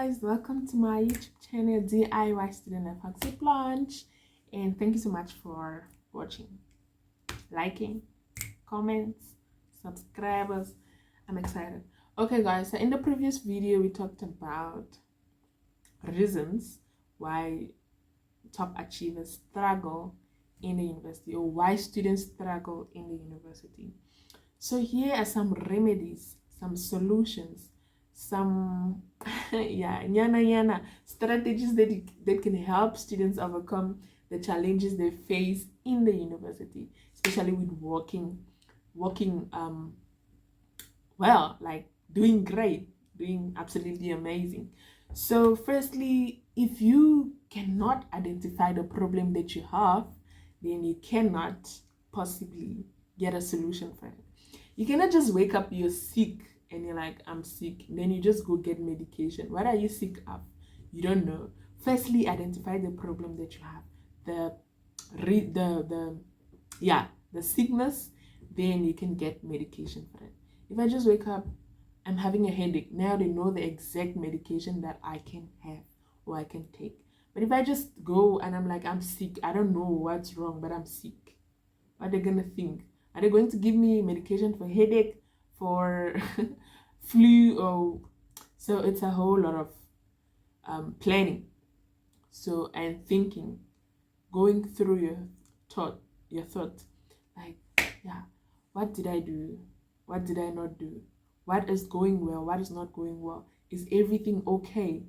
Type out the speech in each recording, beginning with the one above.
guys, welcome to my YouTube channel DIY Student Life Hacks with Lunch, and thank you so much for watching, liking, comments, subscribers. I'm excited. Okay guys, so in the previous video we talked about reasons why top achievers struggle in the university, or why students struggle in the university. So here are some remedies, some solutions, some strategies that can help students overcome the challenges they face in the university, especially with working well, like doing great, doing absolutely amazing. So firstly, if you cannot identify the problem that you have, then you cannot possibly get a solution for it. You cannot just wake up, you're sick, and you're like, I'm sick. Then you just go get medication. What are you sick of? You don't know. Firstly, identify the problem that you have. The sickness, then you can get medication for it. If I just wake up, I'm having a headache, now they know the exact medication that I can have or I can take. But if I just go and I'm like, I'm sick, I don't know what's wrong, but I'm sick, what are they gonna think? Are they going to give me medication for headache, for flu? Or so it's a whole lot of planning, so, and thinking, going through your thought, like, yeah, what did I do? What did I not do? What is going well? What is not going well? Is everything okay?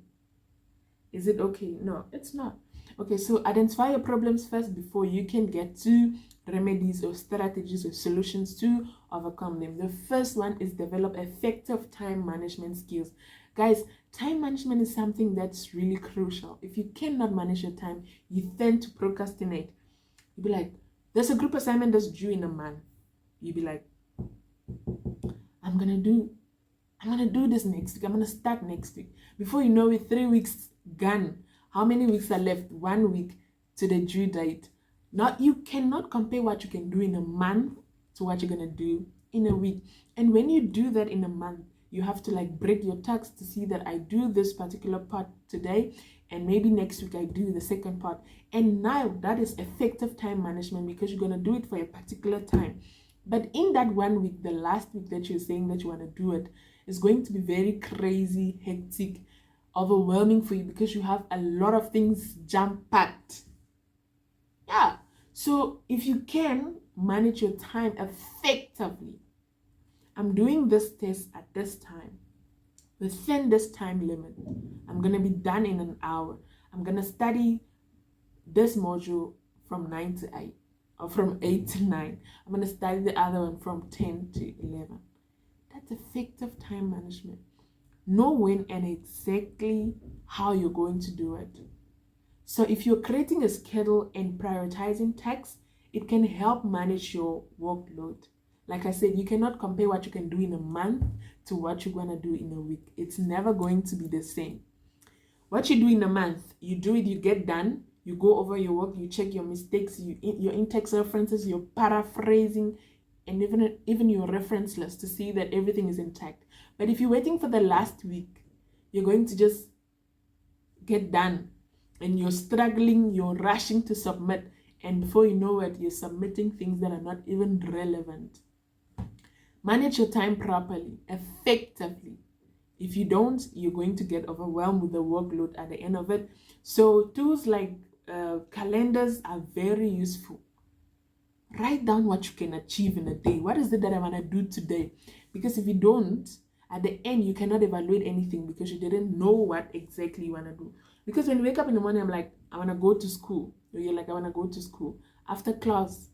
Is it okay? No, it's not. Okay, so identify your problems first before you can get to remedies or strategies or solutions to overcome them. The first one is develop effective time management skills. Guys, time management is something that's really crucial. If you cannot manage your time, you tend to procrastinate. You'll be like, there's a group assignment that's due in a month. You'll be like, I'm gonna do this next week. I'm gonna start next week. Before you know it, 3 weeks gone. How many weeks are left? 1 week to the due date. Now you cannot compare what you can do in a month to what you're gonna do in a week. And when you do that in a month, you have to like break your tasks to see that I do this particular part today, and maybe next week I do the second part. And now that is effective time management, because you're gonna do it for a particular time. But in that 1 week, the last week that you're saying that you want to do it, is going to be very crazy, hectic, overwhelming for you, because you have a lot of things jam-packed. Yeah. So if you can manage your time effectively, I'm doing this test at this time, within this time limit. I'm going to be done in an hour. I'm going to study this module from 9 to 8. Or from 8 to 9. I'm going to study the other one from 10 to 11. That's effective time management. Know when and exactly how you're going to do it. So if you're creating a schedule and prioritizing tasks, it can help manage your workload. Like I said, you cannot compare what you can do in a month to what you're going to do in a week. It's never going to be the same. What you do in a month, you do it, you get done. You go over your work, you check your mistakes, your in-text references, you're paraphrasing, and even your reference list to see that everything is intact. But if you're waiting for the last week, you're going to just get done, and you're struggling, you're rushing to submit, and before you know it, you're submitting things that are not even relevant. Manage your time properly, effectively. If you don't, you're going to get overwhelmed with the workload at the end of it. So tools like calendars are very useful. Write down what you can achieve in a day. What is it that I want to do today? Because if you don't, at the end, you cannot evaluate anything, because you didn't know what exactly you want to do. Because when you wake up in the morning, I'm like, I want to go to school. Or you're like, I want to go to school. After class,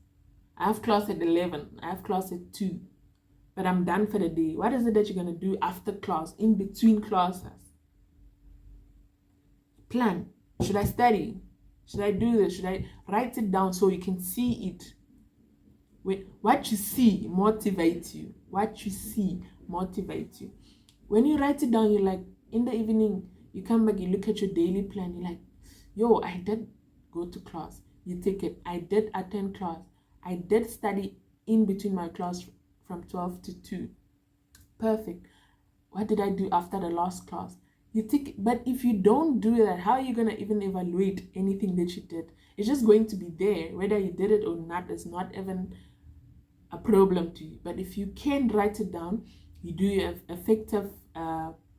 I have class at 11. I have class at 2. But I'm done for the day. What is it that you're going to do after class, in between classes? Plan. Should I study? Should I do this? Should I write it down so you can see it? What you see motivates you. What you see motivates you. When you write it down, you're like, in the evening, you come back, you look at your daily plan, you're like, yo, I did go to class. You take it. I did attend class. I did study in between my class from 12 to 2. Perfect. What did I do after the last class? You take, but if you don't do that, how are you gonna even evaluate anything that you did? It's just going to be there, whether you did it or not. Is not even a problem to you. But if you can write it down, you do your effective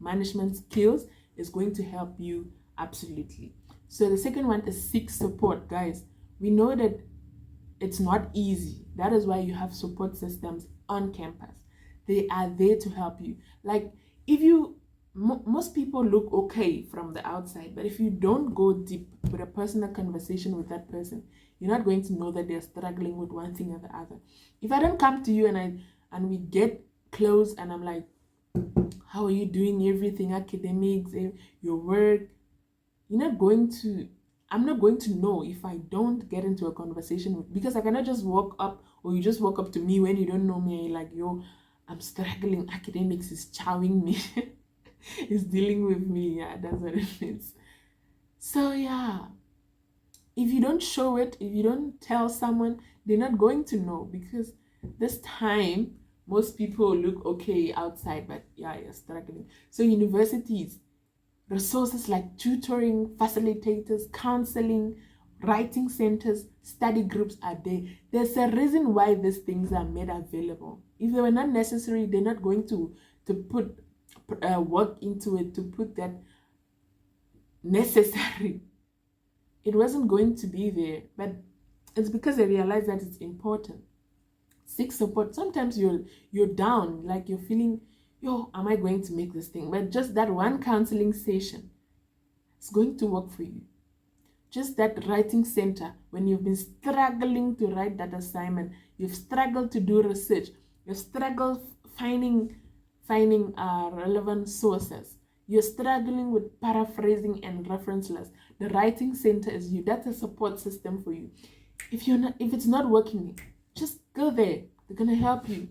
management skills, is going to help you absolutely. So the second one is seek support, guys. We know that it's not easy. That is why you have support systems on campus. They are there to help you. Like, if you most people look okay from the outside, but if you don't go deep with a personal conversation with that person, you're not going to know that they're struggling with one thing or the other. If I don't come to you and we get close and I'm like, how are you doing everything, academics, your work, you're not going to I'm not going to know if I don't get into a conversation with, because I cannot just walk up, or you just walk up to me when you don't know me and you're like, yo, I'm struggling, academics is chowing me. Is dealing with me. Yeah, that's what it means. So yeah, if you don't show it, if you don't tell someone, they're not going to know, because this time most people look okay outside, but yeah, you're struggling. So universities, resources like tutoring, facilitators, counseling, writing centers, study groups are there. There's a reason why these things are made available. If they were not necessary, they're not going to put work into it, to put that necessary. It wasn't going to be there, but it's because they realize that it's important. Seek support. Sometimes you're down, like you're feeling, yo, am I going to make this thing? But just that one counseling session is going to work for you. Just that writing center, when you've been struggling to write that assignment, you've struggled to do research, you've struggled finding relevant sources, you're struggling with paraphrasing and reference lists. The writing center is you. That's a support system for you. If it's not working, just go there. They're gonna help you.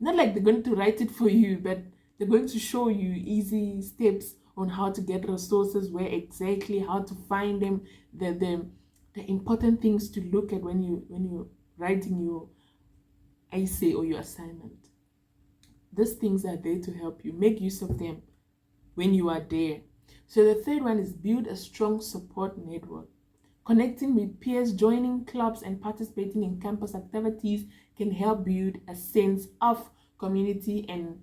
Not like they're going to write it for you, but they're going to show you easy steps on how to get resources, where exactly, how to find them, the important things to look at when you're writing your essay or your assignment. These things are there to help you. Make use of them when you are there. So the third one is build a strong support network. Connecting with peers, joining clubs, and participating in campus activities can help build a sense of community and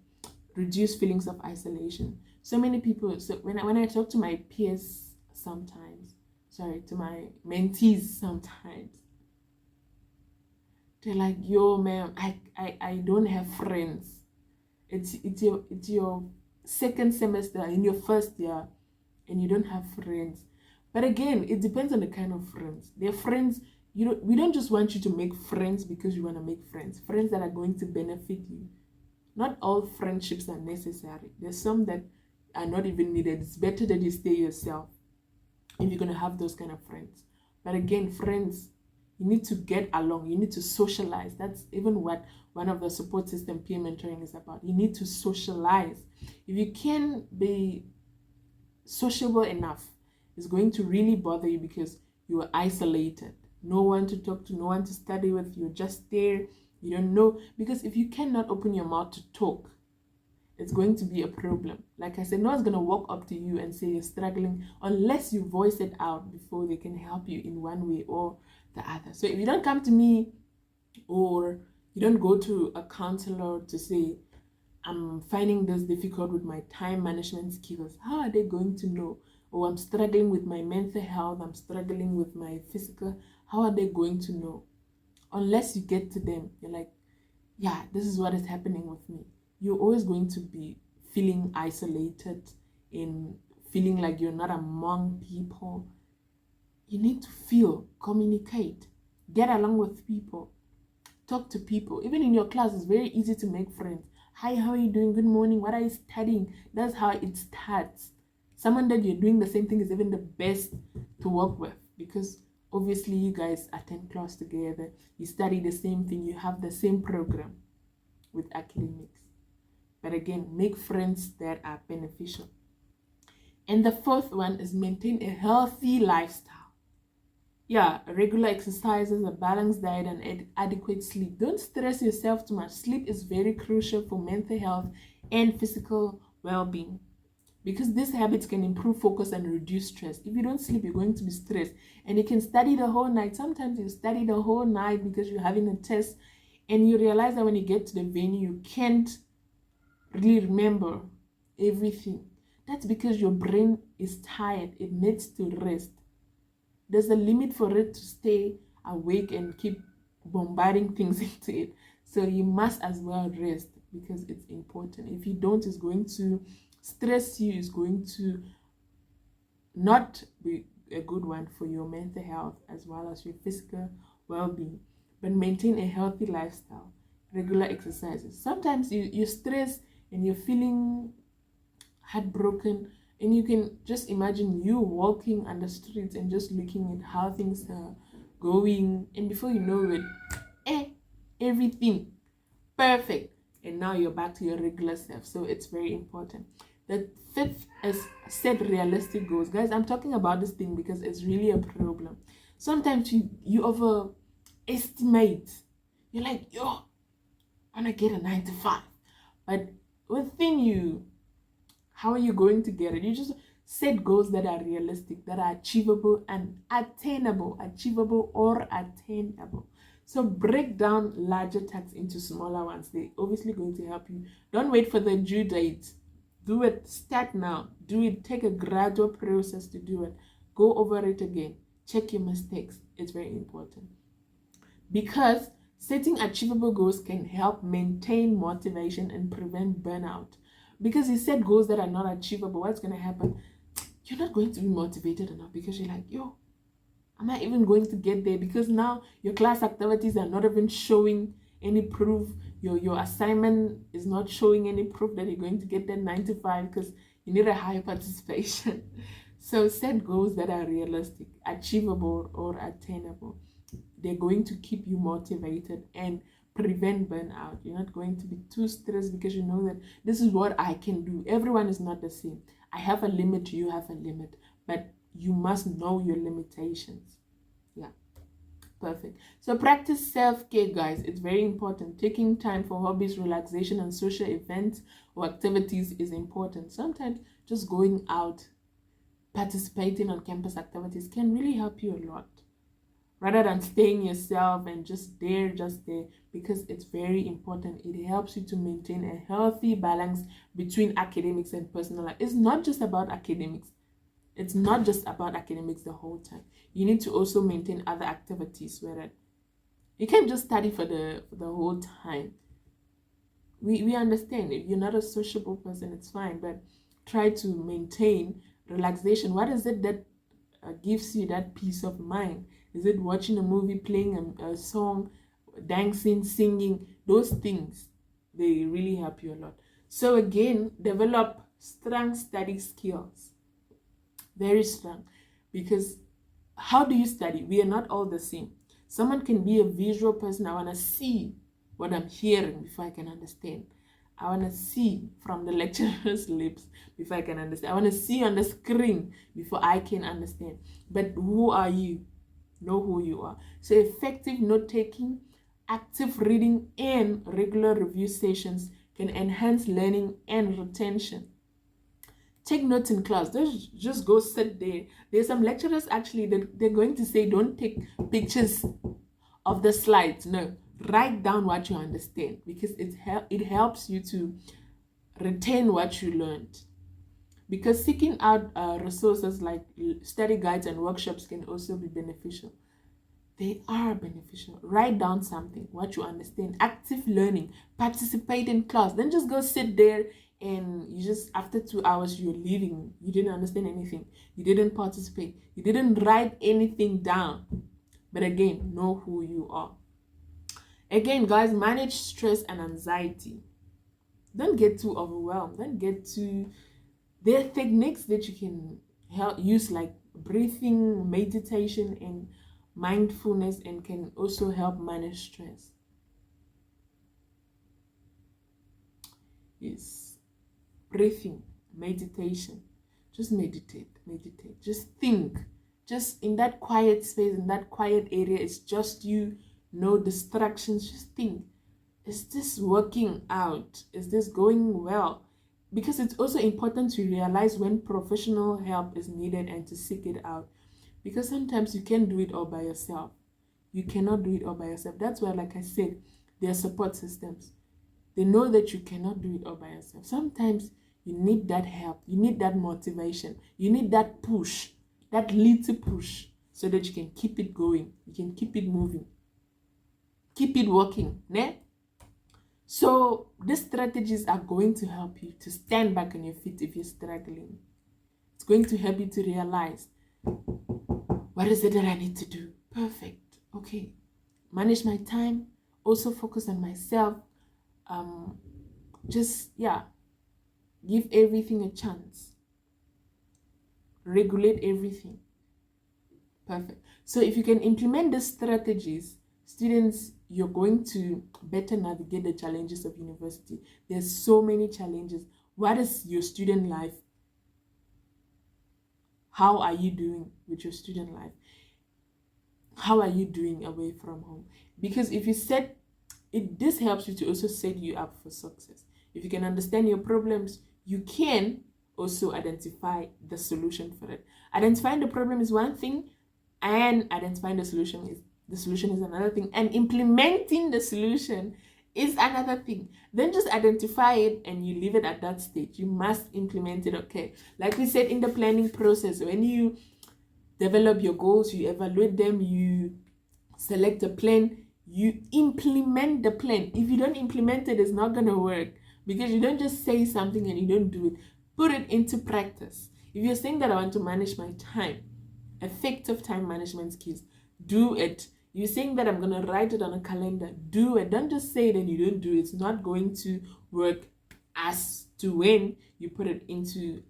reduce feelings of isolation. So many people, so when I talk to my peers sometimes, to my mentees sometimes, they're like, yo, man, I don't have friends. It's your second semester in your first year and you don't have friends. But again, it depends on the kind of friends. They're friends, we don't just want you to make friends because you want to make friends that are going to benefit you. Not all friendships are necessary. There's some that are not even needed. It's better that you stay yourself if you're going to have those kind of friends. But again, friends, you need to get along. You need to socialize. That's even what one of the support system peer mentoring is about. You need to socialize. If you can be sociable enough, it's going to really bother you because you are isolated. No one to talk to, no one to study with. You're just there. You don't know. Because if you cannot open your mouth to talk, it's going to be a problem. Like I said, no one's going to walk up to you and say you're struggling unless you voice it out before they can help you in one way or the other. So if you don't come to me or you don't go to a counselor to say, I'm finding this difficult with my time management skills, how are they going to know? Or I'm struggling with my mental health, I'm struggling with my physical, how are they going to know? Unless you get to them, you're like, yeah, this is what is happening with me. You're always going to be feeling isolated, in feeling like you're not among people. You need to feel, communicate, get along with people, talk to people. Even in your class, it's very easy to make friends. Hi, how are you doing? Good morning. What are you studying? That's how it starts. Someone that you're doing the same thing is even the best to work with, because obviously you guys attend class together, you study the same thing, you have the same program with academics. But again, make friends that are beneficial. And the fourth one is maintain a healthy lifestyle. Yeah, regular exercises, a balanced diet, and adequate sleep. Don't stress yourself too much. Sleep is very crucial for mental health and physical well-being. because these habits can improve focus and reduce stress. If you don't sleep, you're going to be stressed, and you can study the whole night. Sometimes you study the whole night because you're having a test, and you realize that when you get to the venue, you can't really remember everything. That's because your brain is tired. It needs to rest. There's a limit for it to stay awake and keep bombarding things into it. So you must as well rest, because it's important. If you don't, it's going to stress you, it's going to not be a good one for your mental health as well as your physical well-being. But maintain a healthy lifestyle, regular exercises. Sometimes you're stressed and you're feeling heartbroken, and you can just imagine you walking on the streets and just looking at how things are going, and before you know it, everything perfect, and now you're back to your regular self. So it's very important. The fifth is set realistic goals. Guys, I'm talking about this thing because it's really a problem. Sometimes you overestimate. You're like, yo, I want to get a 9 to 5, but within you, how are you going to get it? You just set goals that are realistic, that are achievable and attainable. Achievable or attainable. So break down larger tasks into smaller ones. They're obviously going to help you. Don't wait for the due date. Do it. Start now. Do it. Take a gradual process to do it. Go over it again. Check your mistakes. It's very important. Because setting achievable goals can help maintain motivation and prevent burnout. Because you set goals that are not achievable, what's going to happen? You're not going to be motivated enough, because you're like, yo, am I even going to get there? Because now your class activities are not even showing any proof. Your assignment is not showing any proof that you're going to get that 9 to 5, because you need a high participation. So set goals that are realistic, achievable, or attainable. They're going to keep you motivated and prevent burnout. You're not going to be too stressed, because you know that this is what I can do. Everyone is not the same. I have a limit, you have a limit, but you must know your limitations. Yeah, perfect. So practice self-care, guys. It's very important. Taking time for hobbies, relaxation, and social events or activities is important. Sometimes just going out, participating on campus activities can really help you a lot, rather than staying yourself and just there, because it's very important. It helps you to maintain a healthy balance between academics and personal life. It's not just about academics. It's not just about academics the whole time. You need to also maintain other activities, where you can't just study for the whole time. We understand if you're not a sociable person, it's fine, but try to maintain relaxation. What is it that gives you that peace of mind? Is it watching a movie, playing a song, dancing, singing? Those things, they really help you a lot. So again, develop strong study skills. Very strong. Because how do you study? We are not all the same. Someone can be a visual person. I want to see what I'm hearing before I can understand. I want to see from the lecturer's lips before I can understand. I want to see on the screen before I can understand. But who are you? Know who you are. So effective note-taking, active reading, and regular review sessions can enhance learning and retention. Take notes in class. Don't just go sit there. There's some lecturers actually that they're going to say, don't take pictures of the slides. No, write down what you understand, because it helps you to retain what you learned. Because seeking out resources like study guides and workshops can also be beneficial. They are beneficial. Write down something, what you understand. Active learning. Participate in class. Then just go sit there and you just, after 2 hours, you're leaving. You didn't understand anything. You didn't participate. You didn't write anything down. But again, know who you are. Again, guys, manage stress and anxiety. Don't get too overwhelmed. Don't get too... There are techniques that you can use, like breathing, meditation, and mindfulness, and can also help manage stress. Yes, breathing, meditation. Just meditate. Just think. Just in that quiet space, in that quiet area, it's just you, no distractions. Just think, is this working out? Is this going well? because it's also important to realize when professional help is needed and to seek it out, because sometimes you can't do it all by yourself. You cannot do it all by yourself. That's why, like I said, there are support systems. They know that you cannot do it all by yourself. Sometimes you need that help, you need that motivation, you need that push, that little push, so that you can keep it going, you can keep it moving, keep it working. Ne? So these strategies are going to help you to stand back on your feet if you're struggling. It's going to help you to realize, what is it that I need to do? Perfect. Okay. Manage my time. Also focus on myself. Give everything a chance. Regulate everything. Perfect. So if you can implement these strategies, students, you're going to better navigate the challenges of university. There's so many challenges. What is your student life? How are you doing with your student life? How are you doing away from home? Because if you set it, this helps you to also set you up for success. If you can understand your problems, you can also identify the solution for it. Identifying the problem is one thing, and identifying the solution is another thing, and implementing the solution is another thing. Then just identify it and you leave it at that stage. You must implement it. Okay, like we said in the planning process, when you develop your goals, you evaluate them, you select a plan, you implement the plan. If you don't implement it, it's not going to work, because you don't just say something and you don't do it. Put it into practice. If you're saying that I want to manage my time, effective time management skills, do it. You're saying that I'm going to write it on a calendar, do it. Don't just say it and you don't do it. It's not going to work as to when you put it into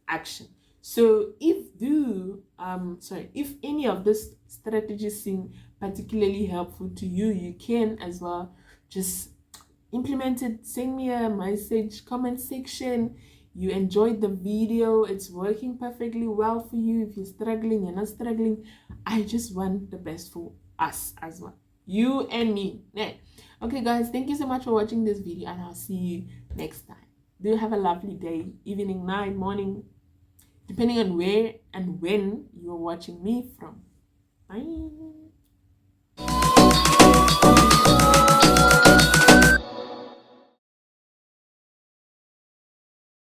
action. So if any of these strategies seem particularly helpful to you, you can as well just implement it. Send me a message, comment section. You enjoyed the video, it's working perfectly well for you. If you're struggling, you're not struggling, I just want the best for us as well, you and me. Yeah. Okay guys, thank you so much for watching this video, and I'll see you next time. Do have a lovely day, evening, night, morning, depending on where and when you're watching me from. Bye.